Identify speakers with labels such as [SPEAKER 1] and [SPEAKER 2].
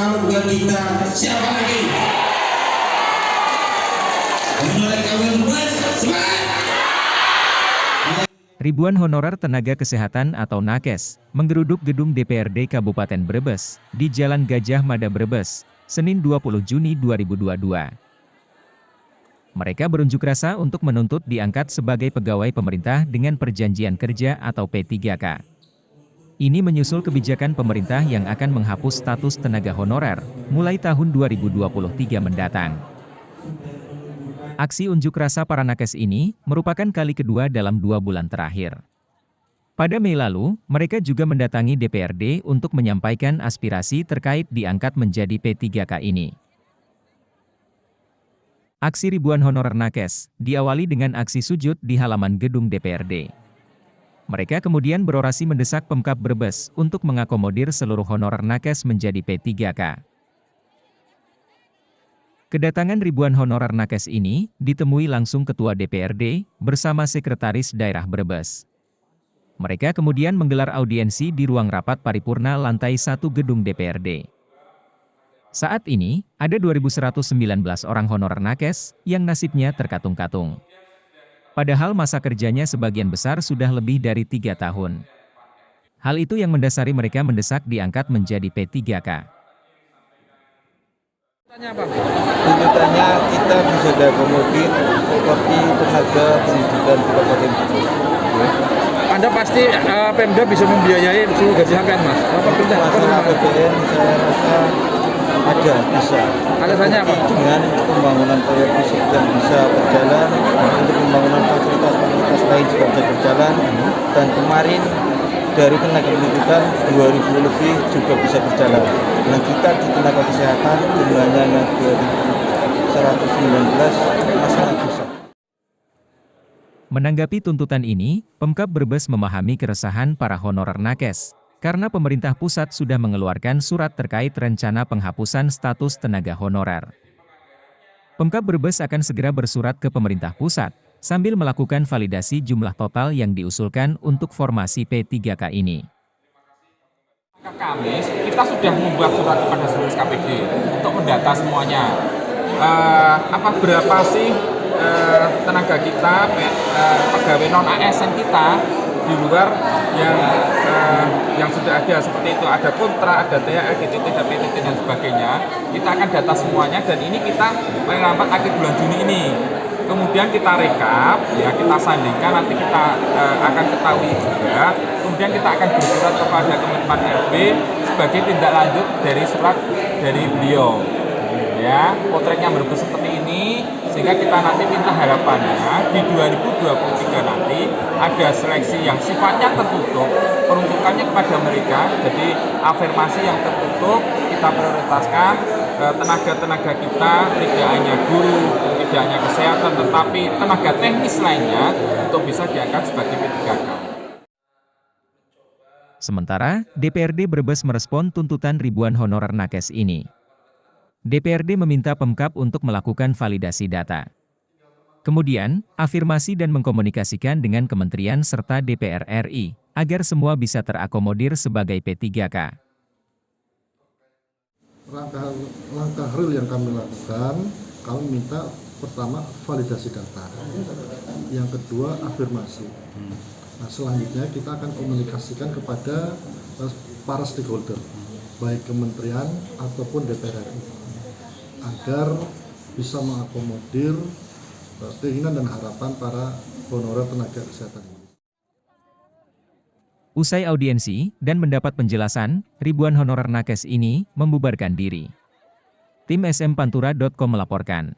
[SPEAKER 1] kalau bukan kita, siapa lagi? Mereka berbes, semangat!
[SPEAKER 2] Ribuan honorer tenaga kesehatan atau nakes menggeruduk gedung DPRD Kabupaten Brebes di Jalan Gajah Mada Brebes, Senin 20 Juni 2022. Mereka berunjuk rasa untuk menuntut diangkat sebagai pegawai pemerintah dengan perjanjian kerja atau P3K. Ini menyusul kebijakan pemerintah yang akan menghapus status tenaga honorer mulai tahun 2023 mendatang. Aksi unjuk rasa para nakes ini merupakan kali kedua dalam 2 bulan terakhir. Pada Mei lalu, mereka juga mendatangi DPRD untuk menyampaikan aspirasi terkait diangkat menjadi P3K ini. Aksi ribuan honorer nakes diawali dengan aksi sujud di halaman gedung DPRD. Mereka kemudian berorasi mendesak Pemkab Brebes untuk mengakomodir seluruh honorer nakes menjadi P3K. Kedatangan ribuan honorer nakes ini ditemui langsung Ketua DPRD bersama Sekretaris Daerah Brebes. Mereka kemudian menggelar audiensi di ruang rapat paripurna lantai 1 gedung DPRD. Saat ini, ada 2.119 orang honorer nakes yang nasibnya terkatung-katung. Padahal masa kerjanya sebagian besar sudah lebih dari 3 tahun. Hal itu yang mendasari mereka mendesak diangkat menjadi P3K.
[SPEAKER 3] Tuntutannya kita bisa diakomodir seperti tenaga pendidikan Kabupaten Brebes.
[SPEAKER 4] Anda pasti Pemda bisa membiayai seluruh gaji sampean, Mas.
[SPEAKER 3] Masalah APBN saya rasa ada, bisa.
[SPEAKER 4] Alasannya apa?
[SPEAKER 3] Dengan pembangunan proyek fisik yang bisa berjalan, untuk pembangunan fasilitas lain juga bisa berjalan, dan kemarin dari tenaga pendidikan 2.000 lebih juga bisa berjalan. Nah kita di tenaga kesehatan jumlahnya hanya 2.119, masalah bisa.
[SPEAKER 2] Menanggapi tuntutan ini, Pemkab Brebes memahami keresahan para honorer nakes, karena pemerintah pusat sudah mengeluarkan surat terkait rencana penghapusan status tenaga honorer. Pemkab Brebes akan segera bersurat ke pemerintah pusat, sambil melakukan validasi jumlah total yang diusulkan untuk formasi P3K ini.
[SPEAKER 5] Kamis, kita sudah membuat surat kepada seluruh SKPD untuk mendata semuanya. Berapa sih tenaga kita, pegawai non-ASN kita di luar yang sudah ada seperti itu, ada kontra, ada THR, GTT, ada PTT dan sebagainya. Kita akan data semuanya dan ini kita paling lambat akhir bulan Juni ini. Kemudian kita rekap, ya kita sandingkan, nanti kita akan ketahui juga. Kemudian kita akan bersurat kepada Kemenpan RB sebagai tindak lanjut dari surat dari beliau. Ya, potretnya berbentuk seperti ini, sehingga kita nanti minta harapannya di 2023 nanti ada seleksi yang sifatnya tertutup, peruntukannya kepada mereka, jadi afirmasi yang tertutup, kita prioritaskan tenaga-tenaga kita, tidak hanya guru, tidak hanya kesehatan, tetapi tenaga teknis lainnya untuk bisa diangkat sebagai P3K.
[SPEAKER 2] Sementara, DPRD Brebes merespon tuntutan ribuan honorer nakes ini. DPRD meminta Pemkab untuk melakukan validasi data. Kemudian, afirmasi dan mengkomunikasikan dengan Kementerian serta DPR RI, agar semua bisa terakomodir sebagai P3K.
[SPEAKER 6] Langkah real yang kami lakukan, kami minta pertama validasi data, yang kedua afirmasi. Nah, selanjutnya kita akan komunikasikan kepada para stakeholder, baik kementerian ataupun DPR RI, agar bisa mengakomodir keinginan dan harapan para honorer tenaga kesehatan ini.
[SPEAKER 2] Usai audiensi dan mendapat penjelasan, ribuan honorer nakes ini membubarkan diri. Tim smpantura.com melaporkan.